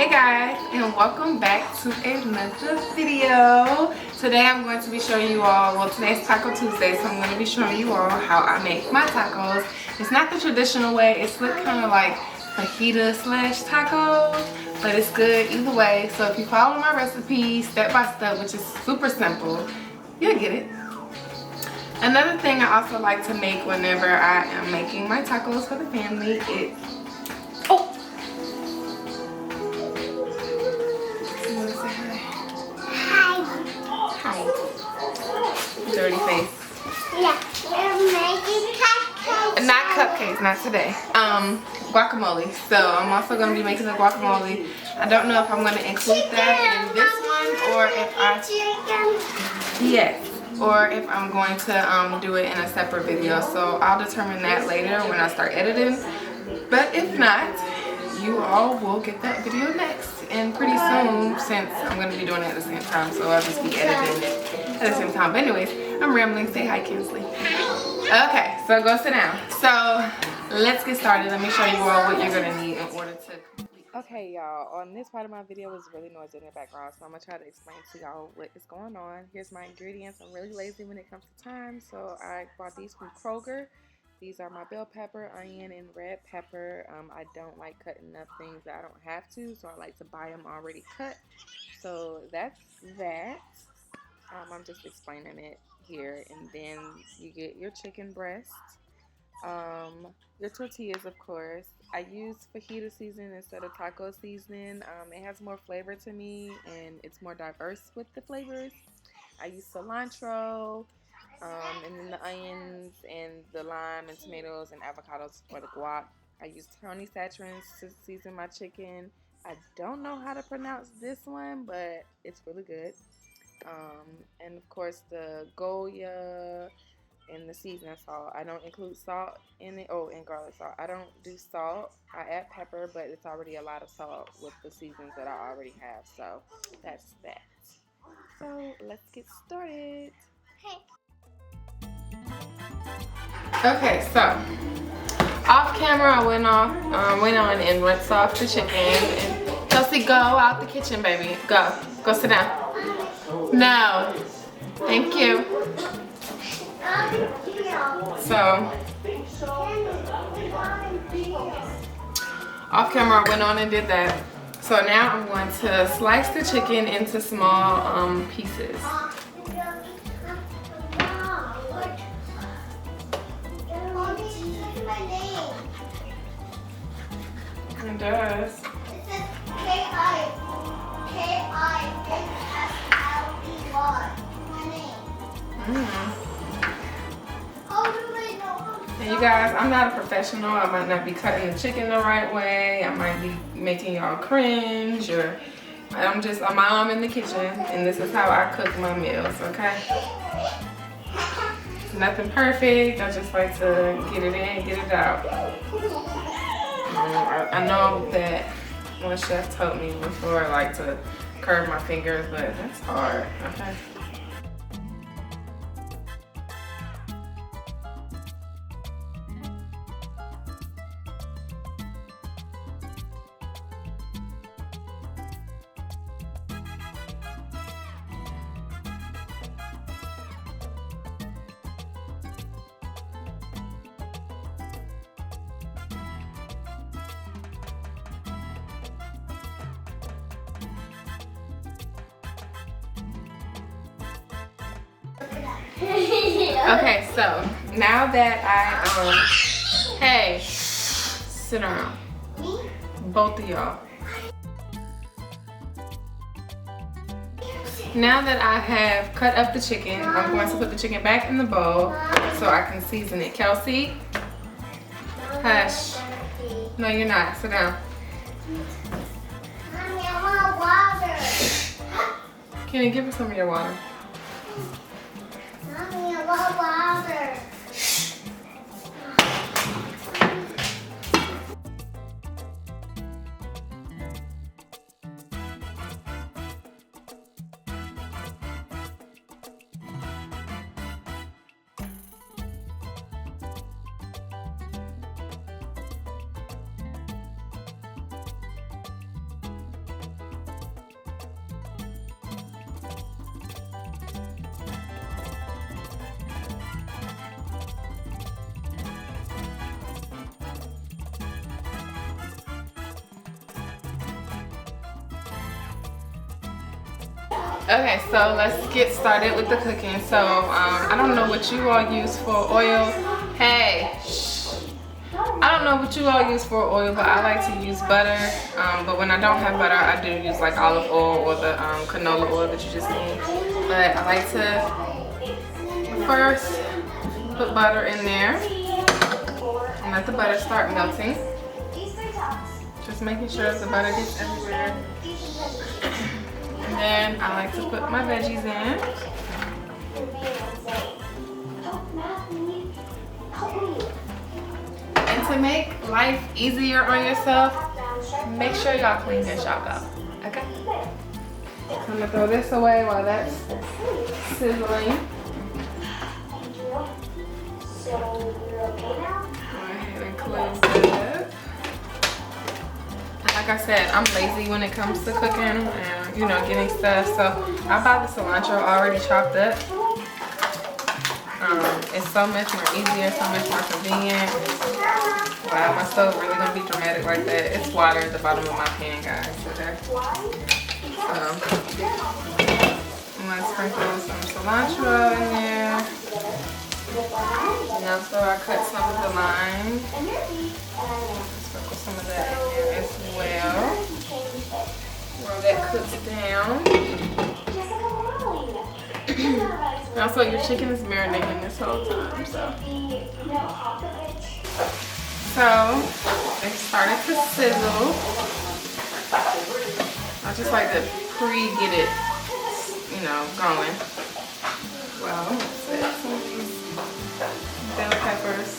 Hey guys, and welcome back to another video. Today I'm going to be showing you all, well, today's Taco Tuesday, so I'm going to be showing you all how I make my tacos. It's not the traditional way, it's kind of like fajita slash tacos, but it's good either way. So if you follow my recipe step by step, which is super simple, you'll get it. Another thing I also like to make whenever I am making my tacos for the family is, dirty face. Yeah, we're making cupcakes. Not cupcakes, not today. Guacamole. So I'm also going to be making the guacamole. I don't know if I'm going to include that in this one or if I'm going to do it in a separate video. So I'll determine that later when I start editing. But if not, you all will get that video next and pretty soon, since I'm going to be doing it at the same time, so I'll just be editing it at the same time. But anyways, I'm rambling. Say hi, Kinsley. Okay, so go sit down. So let's get started. Let me show you all what you're going to need in order to complete. Okay, y'all, on this part of my video was really noisy in the background, so I'm going to try to explain to y'all what is going on. Here's my ingredients. I'm really lazy when it comes to time, so I bought these from Kroger. These are my bell pepper, onion, and red pepper. I don't like cutting up things that I don't have to, so I like to buy them already cut. So that's that. I'm just explaining it here. And then you get your chicken breast, your tortillas, of course. I use fajita seasoning instead of taco seasoning. It has more flavor to me, and it's more diverse with the flavors. I use cilantro. And then the onions and the lime and tomatoes and avocados for the guac. I use Tony Satchins to season my chicken. I don't know how to pronounce this one, but it's really good. And of course the Goya and the seasoning salt. I don't include salt in it. Oh, and garlic salt. I don't do salt. I add pepper, but it's already a lot of salt with the seasons that I already have. So that's that. So let's get started. Okay, so off camera I went on and rinsed off the chicken. And Kelsey, go out the kitchen, baby. Go sit down. No, thank you. So off camera I went on and did that. So now I'm going to slice the chicken into small pieces. It does. It says K-I-K-I-S-S-L-E-Y. My name. How do I know? And you guys, I'm not a professional. I might not be cutting the chicken the right way. I might be making y'all cringe, or I'm a mom in the kitchen, and this is how I cook my meals, okay? It's nothing perfect. I just like to get it in, get it out. I know that one chef told me before I like to curve my fingers, but that's hard, okay? Okay, so now that I hey, sit down, both of y'all. Now that I have cut up the chicken, I'm going to put the chicken back in the bowl so I can season it. Kelsey, hush. No, you're not. Sit down. Mommy, I want water. Can you give her some of your water? Mommy, I want water. Okay, so let's get started with the cooking. So I don't know what you all use for oil. Hey, shh. I don't know what you all use for oil, but I like to use butter. But when I don't have butter, I do use like olive oil or the canola oil that you just seen. But I like to first put butter in there and let the butter start melting. Just making sure the butter gets everywhere. And then I like to put my veggies in. And to make life easier on yourself, make sure y'all clean this, y'all go. Okay? So I'm gonna throw this away while that's sizzling. Go ahead and close that. Like I said, I'm lazy when it comes to cooking and, you know, getting stuff. So I buy the cilantro already chopped up. It's so much more easier, so much more convenient. Wow, my stove really gonna be dramatic like that. It's water at the bottom of my pan, guys. Okay. So I'm gonna sprinkle some cilantro in there. And also I cut some of the lime. Sprinkle some of that in there as well. While that cooks down. And also your chicken is marinating this whole time, so it started to sizzle. I just like to get it, you know, going. Well, set some of these bell peppers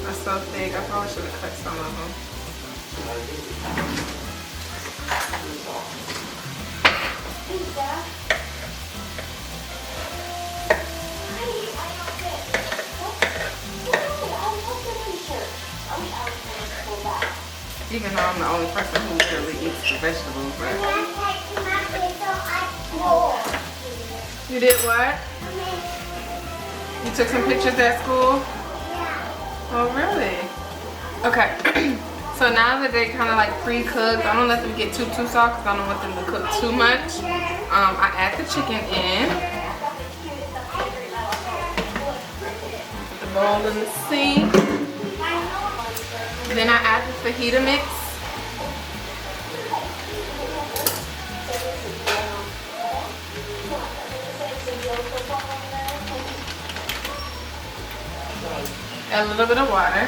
are so thick. I probably should have cut some of them. Even though I'm the only person who literally eats the vegetables, but you did what? You took some pictures at school? Oh, really? Okay. So now that they kind of like pre-cooked, I don't let them get too soft because I don't want them to cook too much. I add the chicken in. Put the bowl in the sink. Then I add the fajita mix. A little bit of water.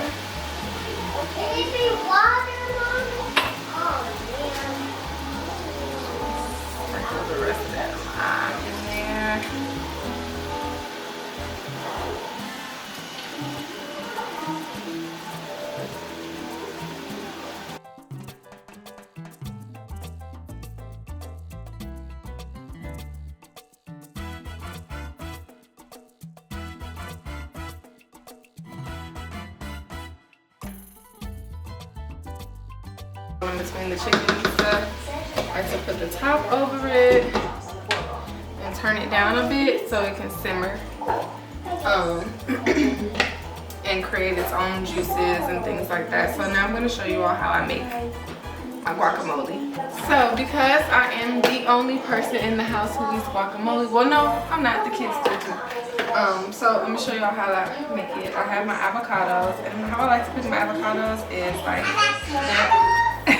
Can it be water, Mommy? Oh, man. Sprinkle the rest of that lime in there. In between the chicken and stuff, I like to put the top over it and turn it down a bit so it can simmer and create its own juices and things like that. So now I'm going to show you all how I make my guacamole. So because I am the only person in the house who eats guacamole, well no, I'm not, the kids do too. So let me show you all how I make it. I have my avocados, and how I like to cook my avocados is like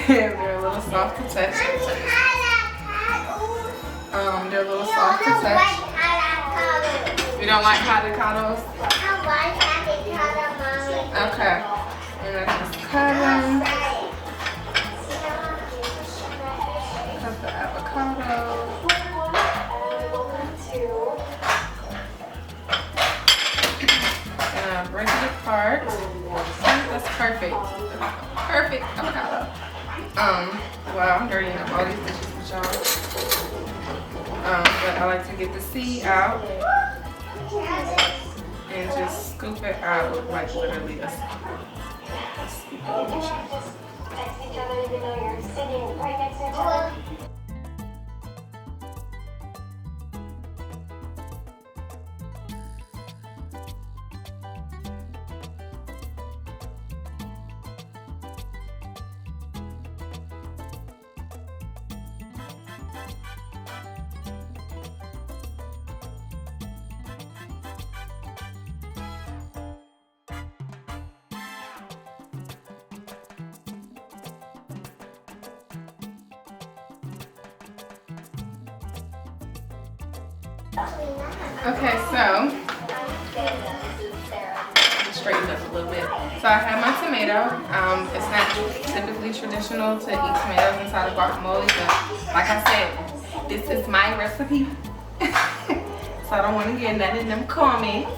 they're a little soft to touch. They're a little soft to touch. You don't like avocados? I like avocado, Mommy. Okay. And I just cut them. Cut the avocado. And I break it apart. That's perfect. Perfect avocado. Well, I'm dirtying up all these dishes with y'all. But I like to get the seed out and just scoop it out with like literally a scoop of motion. Text each other even though you're sitting right next to each other. Okay, so straighten up a little bit. So I have my tomato. It's not typically traditional to eat tomatoes inside of guacamole, but like I said, this is my recipe. So I don't want to get none of them comments.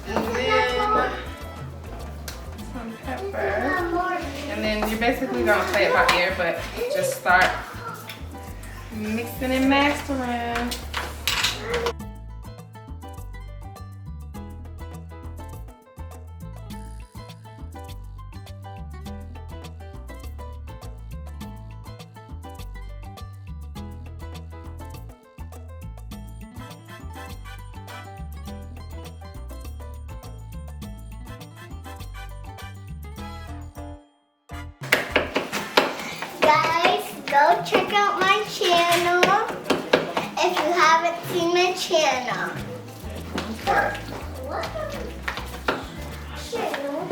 And then some pepper. And then you're basically gonna play it by ear, but just start mixing and mastering. Guys, go check out my channel if you haven't seen my channel. Okay. What channel?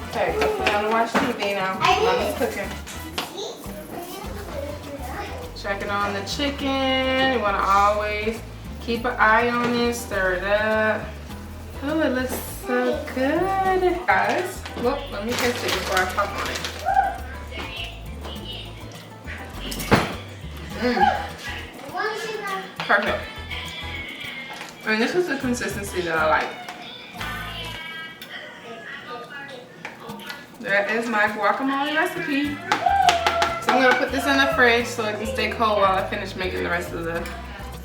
Okay, go sit down and watch TV now. Mommy's cooking. Checking on the chicken. You want to always keep an eye on it, stir it up. Oh, it looks so good. Guys, whoop, let me taste it before I pop on it. Perfect. And this is the consistency that I like. That is my guacamole recipe. So I'm gonna put this in the fridge so it can stay cold while I finish making the rest of the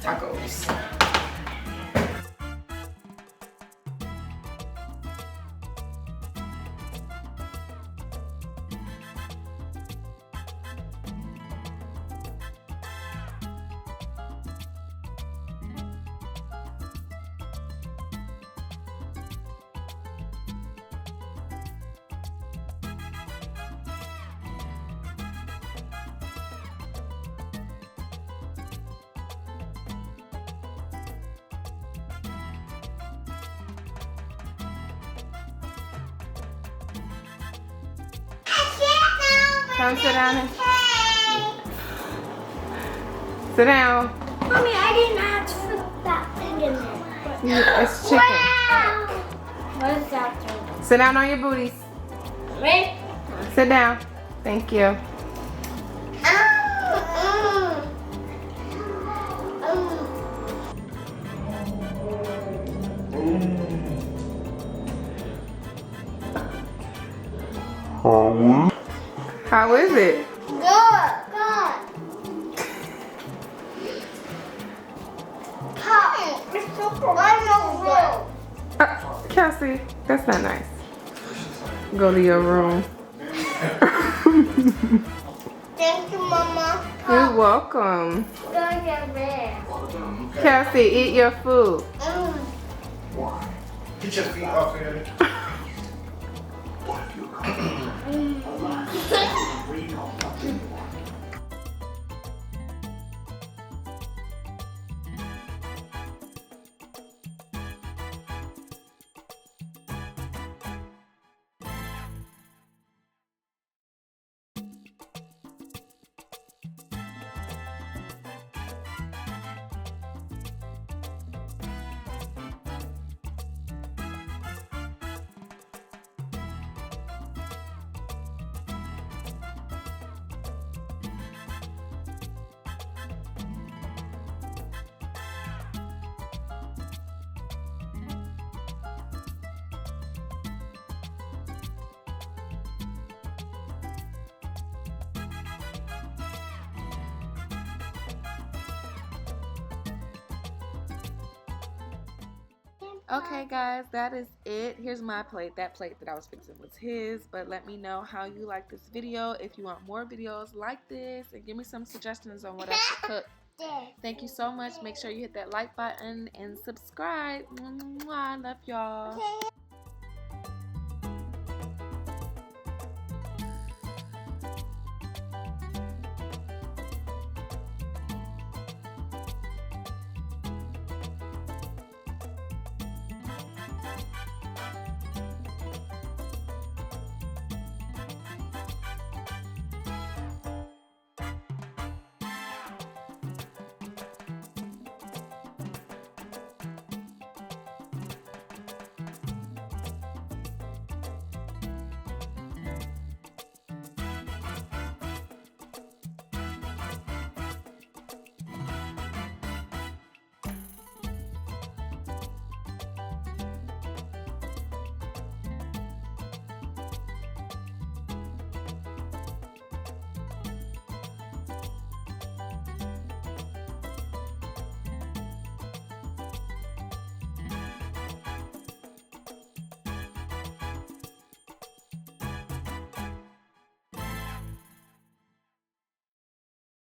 tacos. Come sit down and sit down. Mommy, I didn't ask for that thing in there. Yeah, it's chicken. Wow. What is that thing? Sit down on your booties. Me? Sit down. Thank you. How is it? Good. Pop, it's so good. Kelsey, that's not nice. Go to your room. Thank you, Mama. You're welcome. Go get there. Kelsey, eat your food. Get your feet off here. Okay, guys, that is it. Here's my plate. That plate that I was fixing was his. But let me know how you like this video. If you want more videos like this, and give me some suggestions on what I should cook. Thank you so much. Make sure you hit that like button and subscribe. Mwah, love y'all.